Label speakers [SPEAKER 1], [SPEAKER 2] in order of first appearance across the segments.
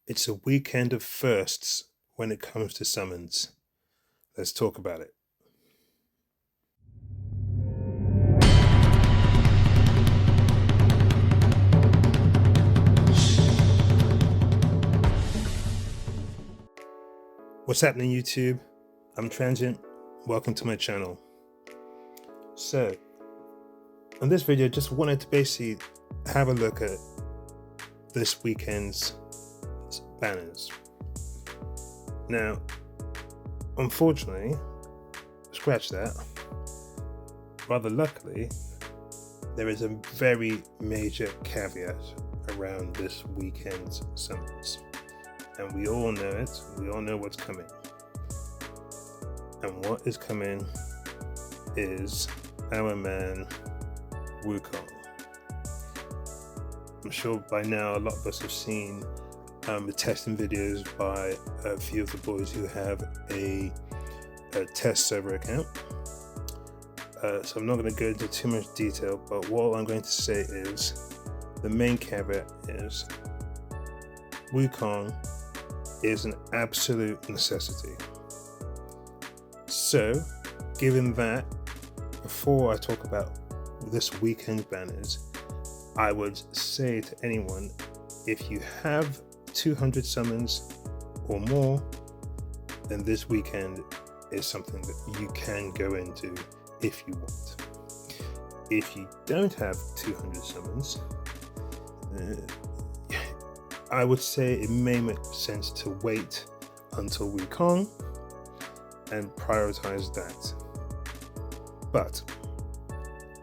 [SPEAKER 1] It's a weekend of firsts when it comes to summons. Let's talk about it. What's happening, YouTube? I'm Transient. Welcome to my channel. So, on this video, just wanted to basically have a look at this weekend's banners. Now, unfortunately, scratch that. Rather luckily, there is a very major caveat around this weekend's summons. And we all know it, we all know what's coming. And what is coming is our man, Wukong. I'm sure by now a lot of us have seen the testing videos by a few of the boys who have a test server account. So I'm not going to go into too much detail, but what I'm going to say is the main caveat is Wukong is an absolute necessity. So, given that, before I talk about this weekend banners, I would say to anyone, if you have 200 summons or more, then this weekend is something that you can go into if you want. If you don't have 200 summons, I would say it may make sense to wait until Wukong and prioritize that. But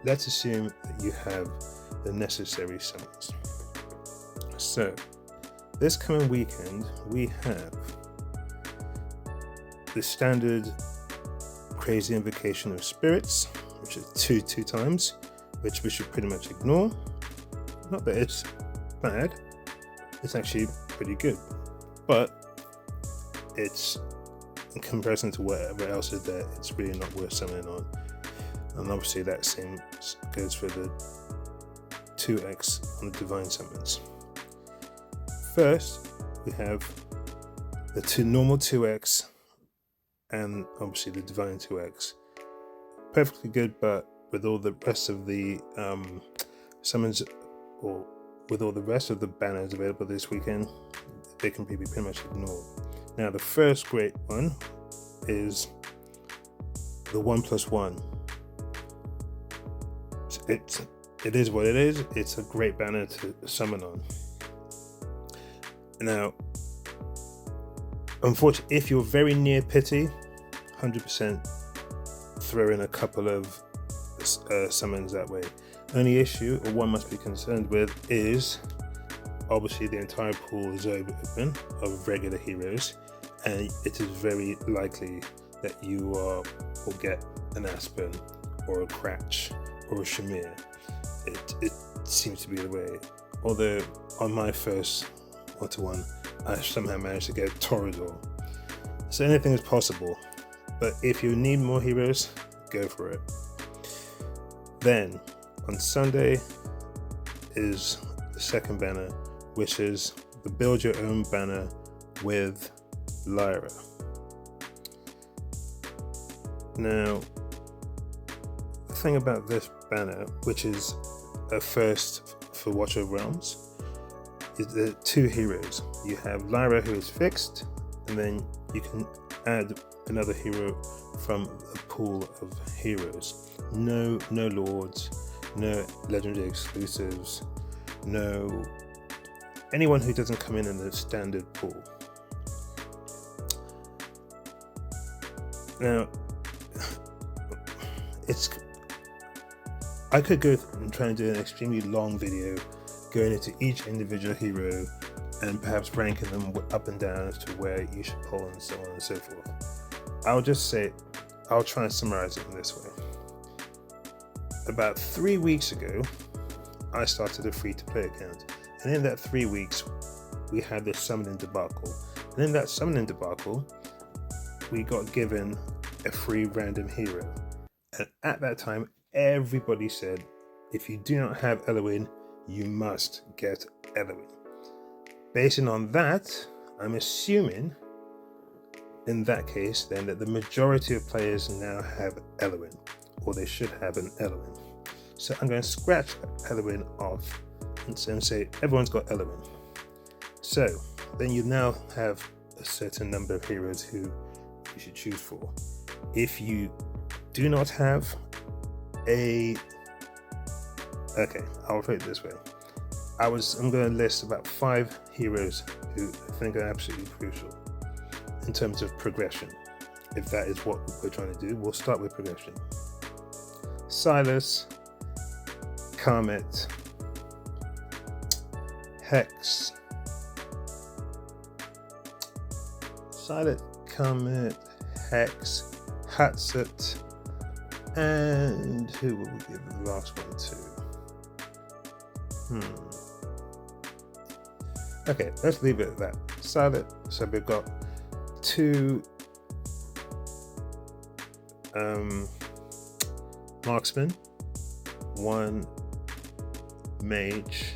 [SPEAKER 1] let's assume that you have the necessary summons. So this coming weekend, we have the standard Crazy Invocation of Spirits, which is two times, which we should pretty much ignore. Not that it's bad, it's actually pretty good, but it's, in comparison to whatever else is there, it's really not worth summoning on. And obviously that same goes for the 2x on the Divine Summons. First, we have the normal 2x and obviously the Divine 2x. Perfectly good, but with all the rest of the summons, or with all the rest of the banners available this weekend, they can be pretty much ignored. Now, the first great one is the 1+1. It is what it is. It's a great banner to summon on. Now, unfortunately, if you're very near pity, 100% throw in a couple of summons that way. Only issue, or one must be concerned with, is obviously the entire pool is open of regular heroes, and it is very likely that you will get an Aspen or a Cratch or a Shamir. It seems to be the way. Although on my first 1-to-1, I somehow managed to get Torador. So anything is possible. But if you need more heroes, go for it. Then on Sunday is the second banner, which is the build your own banner with Lyra. Now, the thing about this banner, which is a first for Watcher of Realms, is the two heroes. You have Lyra, who is fixed, and then you can add another hero from a pool of heroes. No lords, no legendary exclusives, no anyone who doesn't come in the standard pool. Now, I could go and try and do an extremely long video going into each individual hero and perhaps ranking them up and down as to where you should pull and so on and so forth. I'll try and summarize it in this way. About 3 weeks ago, I started a free-to-play account, and in that 3 weeks, we had this summoning debacle. And in that summoning debacle, we got given a free random hero. And at that time, everybody said, if you do not have Eloin, you must get Eloin. Based on that, I'm assuming in that case then that the majority of players now have Elwyn, or they should have an Elwyn. So I'm going to scratch Elwyn off and say everyone's got Elwyn. So then you now have a certain number of heroes who you should choose for. If you do not have okay, I'll put it this way. I'm going to list about 5 heroes who I think are absolutely crucial in terms of progression. If that is what we're trying to do, we'll start with progression. Silas, Comet, Hex, Silas, Comet, Hex, Hatset, and who will we give the last one to? Okay, let's leave it at that. Silent. So we've got 2 marksmen, 1 mage.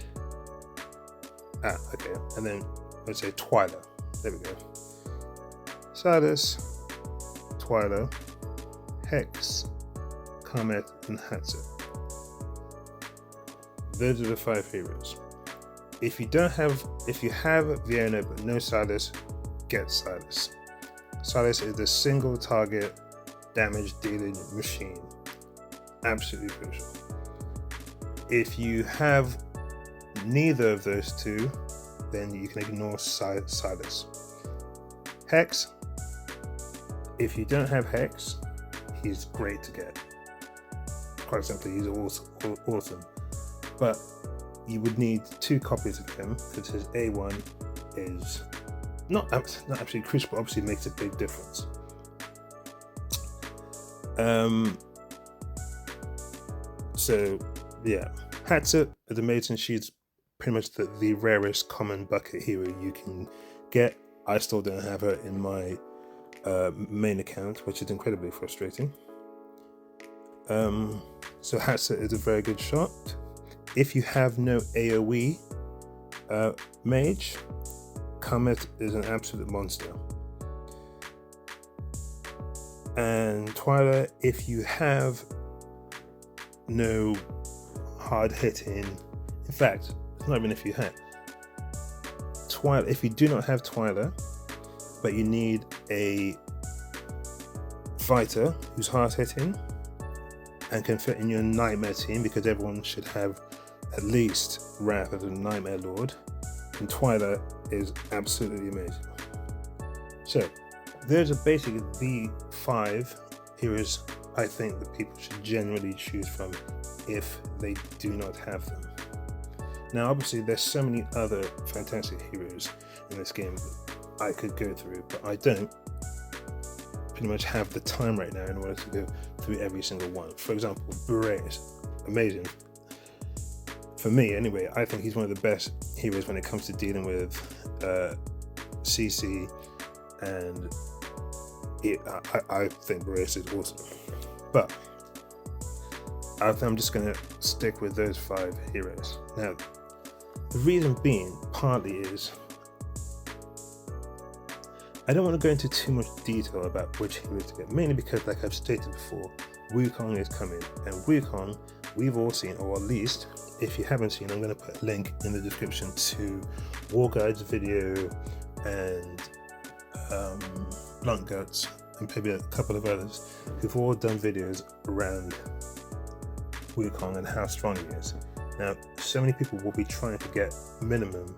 [SPEAKER 1] Okay, and then let's say Twyla. There we go. Silas, Twyla, Hex, Comet, and Hatset. Those are the 5 heroes. If you have Vienna but no Silas, get Silas. Silas is the single target damage dealing machine. Absolutely crucial. If you have neither of those 2, then you can ignore Silas. Hex, if you don't have Hex, he's great to get. Quite simply, he's awesome. But you would need 2 copies of him because his A1 is not absolutely crucial, but obviously makes a big difference. So yeah, Hatset is amazing. She's pretty much the rarest common bucket hero you can get. I still don't have her in my main account, which is incredibly frustrating. So Hatset is a very good shot. If you have no AoE mage, Comet is an absolute monster. And Twyla, if you have no hard hitting, in fact, it's not even if you have Twyla, if you do not have Twyla, but you need a fighter who's hard hitting and can fit in your Nightmare team, because everyone should have at least Wrath as a Nightmare Lord, and Twyla is absolutely amazing. So those are basically the 5 heroes I think that people should generally choose from if they do not have them. Now obviously there's so many other fantastic heroes in this game that I could go through, but I don't pretty much have the time right now in order to go through every single one. For example, Beret is amazing. For me anyway, I think he's one of the best heroes when it comes to dealing with CC, and I think Beret is awesome. But I'm just going to stick with those 5 heroes. Now, the reason being partly is I don't want to go into too much detail about which heroes to get, mainly because, like I've stated before, Wukong is coming, and Wukong we've all seen, or at least if you haven't seen, I'm going to put a link in the description to WORGUIDES video and Blunt Guts and maybe a couple of others who've all done videos around Wukong and how strong he is. Now, so many people will be trying to get minimum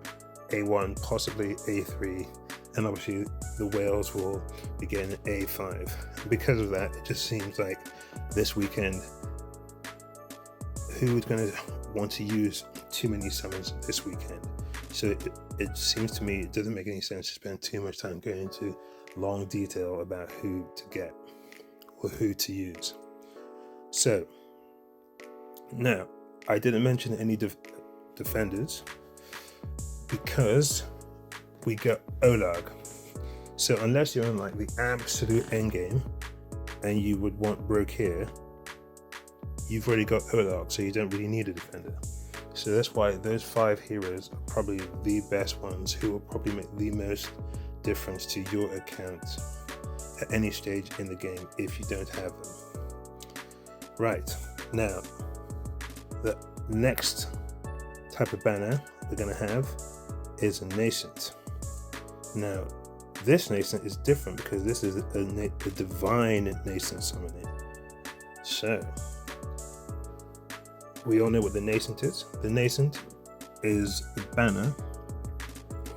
[SPEAKER 1] A1, possibly A3, and obviously the whales will be getting A5. Because of that, it just seems like this weekend, who is going to want to use too many summons this weekend? So it seems to me it doesn't make any sense to spend too much time going into long detail about who to get or who to use. So now, I didn't mention any defenders because we got Olag. So unless you're in like the absolute end game and you would want Brokir, you've already got Olag, so you don't really need a defender. So that's why those 5 heroes are probably the best ones who will probably make the most difference to your account at any stage in the game if you don't have them. Right, now the next type of banner we're going to have is a nascent. Now this nascent is different because this is a divine nascent summoning. So we all know what the nascent is. The nascent is a banner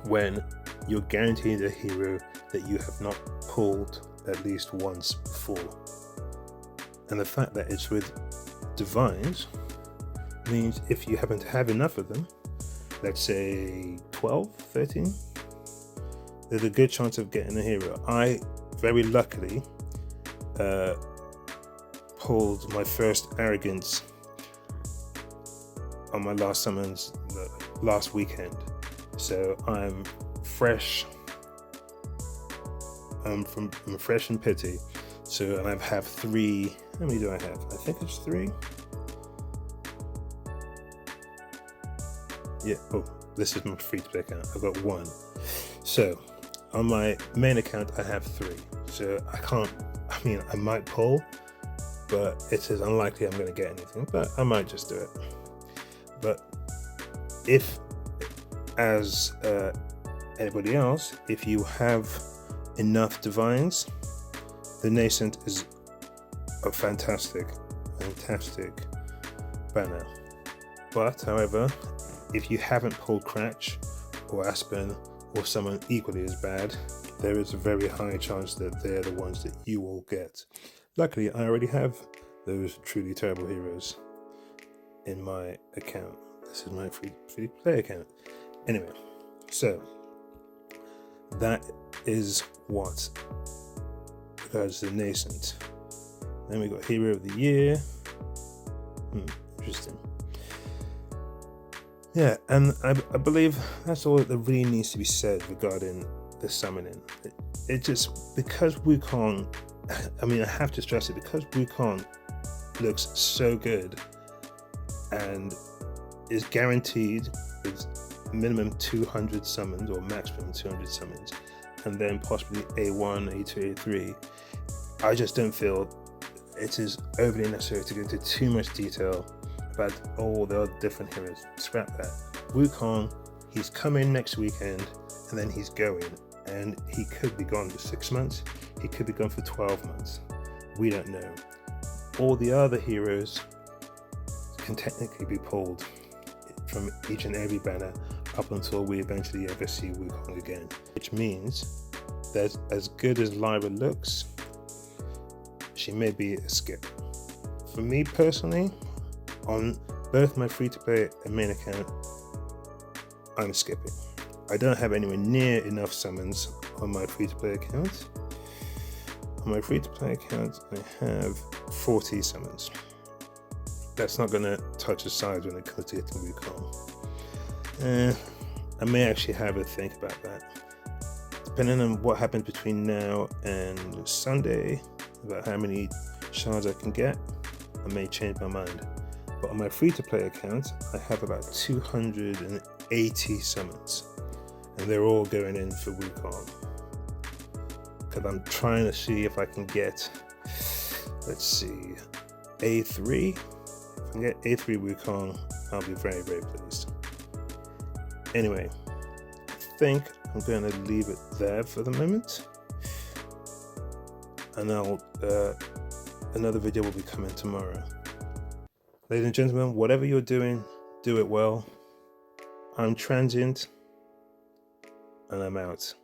[SPEAKER 1] when you're guaranteed a hero that you have not pulled at least once before. And the fact that it's with divines means if you happen to have enough of them, let's say 12, 13, there's a good chance of getting a hero. I very luckily pulled my first arrogance on my last summons last weekend, so I'm fresh. I'm fresh and pity. So, and I have 3. How many do I have? I think it's 3. Yeah. Oh, this is my free-to-play account. I've got 1. So, on my main account, I have 3. So I can't. I mean, I might pull, but it's as unlikely I'm going to get anything. But I might just do it. But if, as anybody else, if you have enough divines, the nascent is a fantastic banner. But however, if you haven't pulled Cratch or Aspen or someone equally as bad, there is a very high chance that they're the ones that you will get. Luckily, I already have those truly terrible heroes in my account. This is my free play account. Anyway, so that is what regards to the nascent. Then we got Hero of the Year. Interesting. Yeah, and I believe that's all that really needs to be said regarding the summoning. It just, because Wukong, I mean, I have to stress it, because Wukong looks so good and is guaranteed with minimum 200 summons or maximum 200 summons, and then possibly A1, A2, A3. I just don't feel it is overly necessary to go into too much detail about all the other different heroes. Scrap that. Wukong, he's coming next weekend and then he's going, and he could be gone for 6 months, he could be gone for 12 months. We don't know. All the other heroes can technically be pulled from each and every banner up until we eventually ever see Wukong again, which means that as good as Lyra looks, she may be a skip. For me personally, on both my free-to-play and main account, I'm skipping. I don't have anywhere near enough summons on my free-to-play account. On my free-to-play account, I have 40 summons. That's not going to touch the sides when it comes to getting Wukong. I may actually have a think about that. Depending on what happens between now and Sunday, about how many shards I can get, I may change my mind. But on my free-to-play account, I have about 280 summons, and they're all going in for Wukong. Because I'm trying to see if I can get, let's see, A3. If I can get A3 Wukong, I'll be very, very pleased. Anyway, I think I'm going to leave it there for the moment. And another video will be coming tomorrow. Ladies and gentlemen, whatever you're doing, do it well. I'm Transient, and I'm out.